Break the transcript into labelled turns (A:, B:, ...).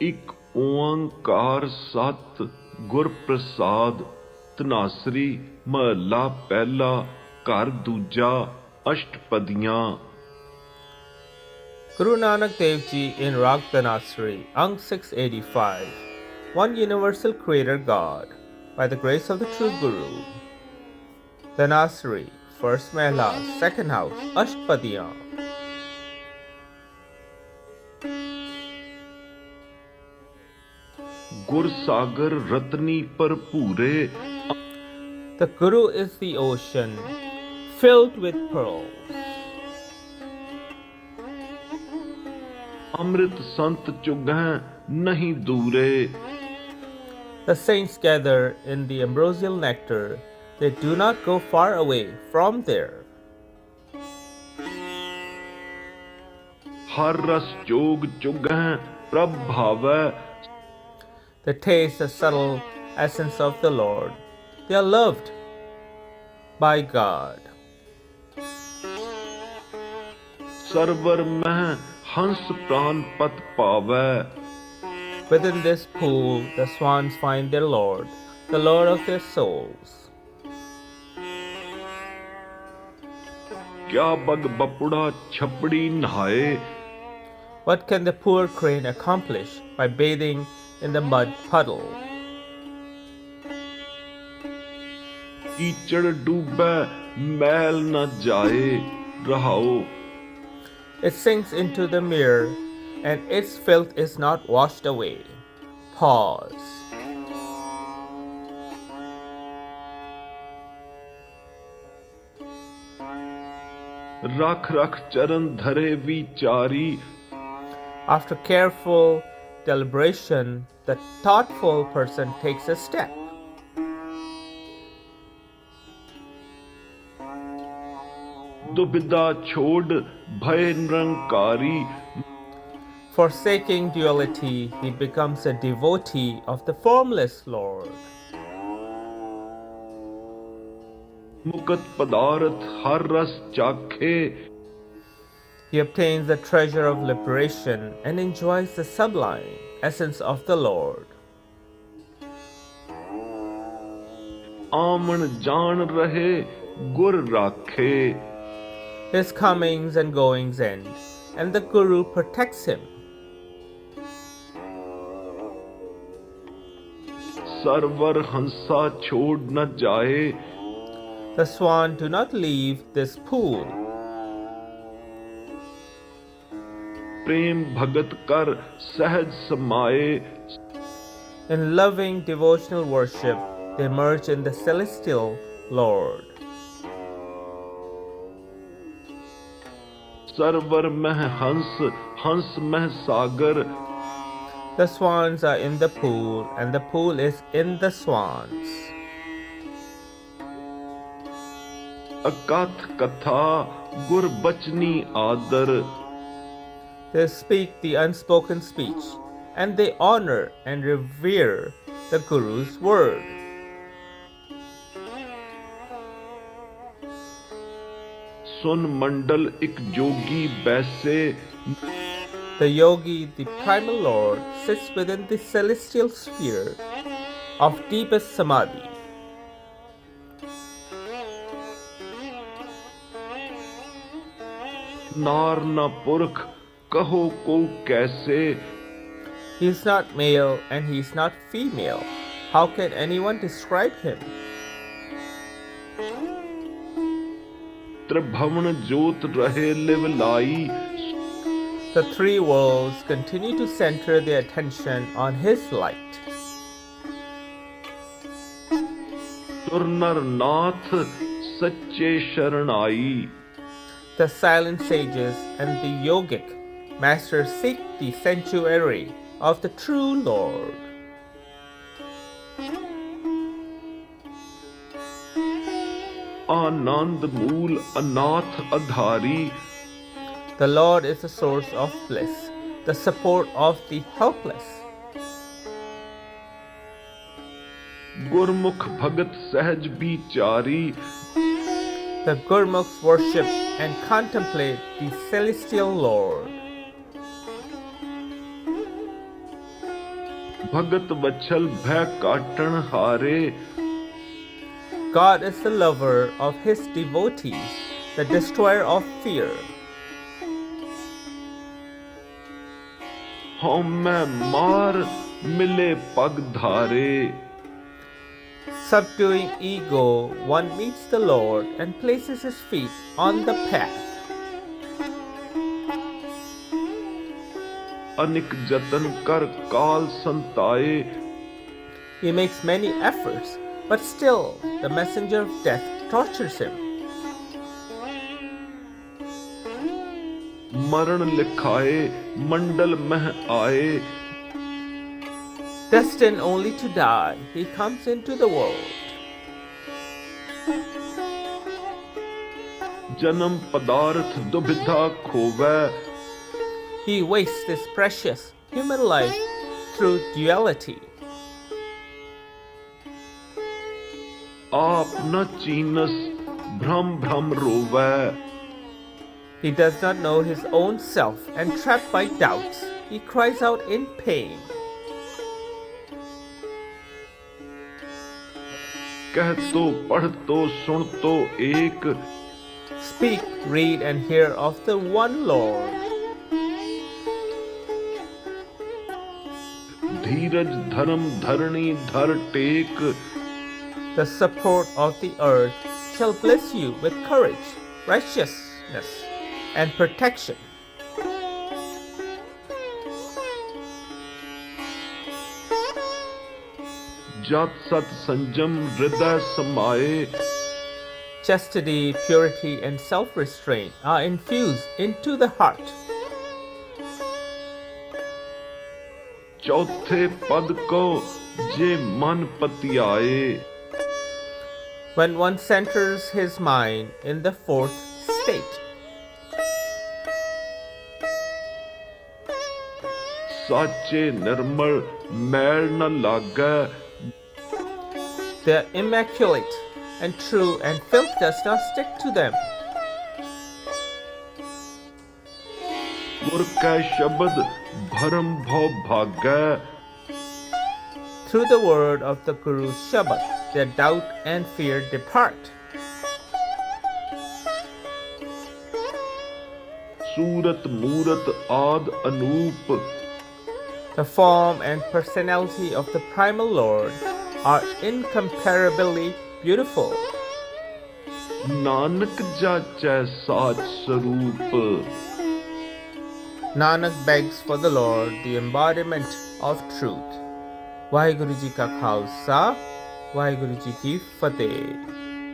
A: ਇੱਕ ਓੰਕਾਰ ਸਤ ਗੁਰ ਪ੍ਰਸਾਦ। ਧਨਾਸਰੀ ਮਹੱਲਾ ਪਹਿਲਾ ਘਰ ਦੂਜਾ ਅਸ਼ਟਪਦੀਆਂ।
B: Guru Nanak Dev Ji in Rag Dhanasri, Ang 685. One universal creator God, by the grace of the true Guru. Dhanasri, first Mahla, second house, Ashtpadiyan.
A: ਗੁਰ ਸਾਗਰ ਰਤਨੀ ਭਰਪੂਰੇ।
B: The Guru is the ocean, filled with pearls.
A: ਅੰਮ੍ਰਿਤ ਸੰਤ ਚੁਗਹਿ ਨਹੀਂ ਦੂਰੇ।
B: The saints gather in the ambrosial nectar. They do not go far away from there.
A: ਹਰ ਰਸ ਜੋਗ ਚੁਗਹਿ ਪ੍ਰਭ ਭਾਵੈ।
B: They taste the subtle essence of the Lord. They are loved by God.
A: Server ਮਹਿ ਹੰਸ ਪ੍ਰਾਨ ਪਤ ਪਾਵੈ।
B: Within this pool, the swans find their Lord, the Lord of their souls.
A: ਕਿਆ ਬਗ ਬਪੁੜਾ ਛਪੜੀ ਨਹਾਏ।
B: What can the poor crane accomplish by bathing in the mud puddle?
A: ਕੀਚੜ ਡੂਬੈ ਮੈਲ ਨ ਜਾਏ। ਰਹਾਓ।
B: It sinks into the mirror, and its filth is not washed away. Pause.
A: ਰੱਖ ਰੱਖ ਚਰਨ ਧਰੇ ਵਿਚਾਰੀ।
B: After careful deliberation, the thoughtful person takes a step.
A: ਦੁਬਿਧਾ ਛੋੜ ਭੈ Nirankari.
B: Forsaking duality, he becomes a devotee of the formless Lord.
A: ਮੁਕਤ ਪਦਾਰਥ ਹਰ ਰਸ ਚਾਖੇ।
B: He obtains the treasure of liberation and enjoys the sublime essence of the Lord.
A: ਆਮਣ ਜਾਣ ਰਹੇ ਗੁਰ ਰਾਖੇ।
B: His comings and goings end, and the Guru protects him.
A: ਸਰਵਰ ਹੰਸਾ ਛੋੜ ਨ ਜਾਏ।
B: The swan do not leave this pool.
A: ਪ੍ਰੇਮ ਭਗਤ ਕਰ ਸਹਿਜ ਸਮਾਏ।
B: In loving devotional worship, they merge in the celestial Lord.
A: Server ਮਹਿ ਹੰਸ ਹੰਸ ਮਹਿ ਸਾਗਰ।
B: The swans are in the pool, and the pool is in the swans.
A: ਅਕਥ ਕਥਾ ਗੁਰ ਬਚਨੀ ਆਦਰ।
B: They speak the unspoken speech, and they honor and revere the Guru's word.
A: ਸੁਨ ਮੰਡਲ ਇੱਕ ਜੋਗੀ ਬੈਸੇ।
B: The yogi, the primal Lord, sits within the celestial sphere of deepest samadhi.
A: ਨਾਰ ਨ ਪੁਰਖ ਕਹੋ ਕੋ ਕੈਸੇ।
B: He is not male and he is not female. How can anyone describe him?
A: ਤ੍ਰਿਭਵਨ ਜੋਤ ਰਹੇ ਲਿਵ ਲਾਈ।
B: The three worlds continue to center their attention on his light.
A: ਤੁਰ ਨਰ ਨਾਥ ਸੱਚੇ ਸ਼ਰਣਾਈ।
B: The silent sages and the yogic masters seek the sanctuary of the true Lord.
A: ਆਨੰਦ ਮੂਲ ਅਨਾਥ ਅਧਾਰੀ।
B: The Lord is the source of bliss, the support of the helpless.
A: ਗੁਰਮੁਖ ਭਗਤ ਸਹਿਜ ਵਿਚਾਰੀ।
B: The Gurmukhs worship and contemplate the celestial Lord.
A: भगत वत्सल भय cotton हारे।
B: God is the lover of his devotees, the destroyer of fear.
A: हौं मैं मार मिले पग धारे।
B: Subduing ego, one meets the Lord and places his feet on the path.
A: Anik जतन कर काल संताए।
B: He makes many efforts, but still the messenger of death tortures him.
A: मरण लिखाए मंडल मह आए।
B: Destined only to die, he comes into the world.
A: जन्म पदार्थ दुविधा खोवै।
B: He wastes his precious human life through duality.
A: आप न चीनस भ्रम भ्रम रोवै।
B: He does not know his own self, and trapped by doubts, he cries out in pain.
A: कह तो पढ़ तो सुन तो एक।
B: Speak, read, and hear of the one Lord.
A: धीरज धर्म धरणी धर take.
B: The support of the earth shall bless you with courage, righteousness, and protection.
A: जात सत संजम हृदय समाए।
B: Chastity, purity, and self-restraint are infused into the heart.
A: चौथे पद को जे मन पतियाए।
B: When one centers his mind in the fourth state,
A: साचे निर्मल मैल न लागै।
B: they are immaculate and true, and filth does not stick to them.
A: गुर कै शब्द भरम भव भागै।
B: Through the word of the Guru's Shabad, their doubt and fear depart.
A: सूरत मूरत आद Anoop.
B: The form and personality of the primal Lord are incomparably beautiful.
A: Nanak जाचै साच स्वरूप।
B: Nanak begs for the Lord, the embodiment of truth. Vaheguru Ji ka Khalsa, Vaheguru Ji ki Fateh.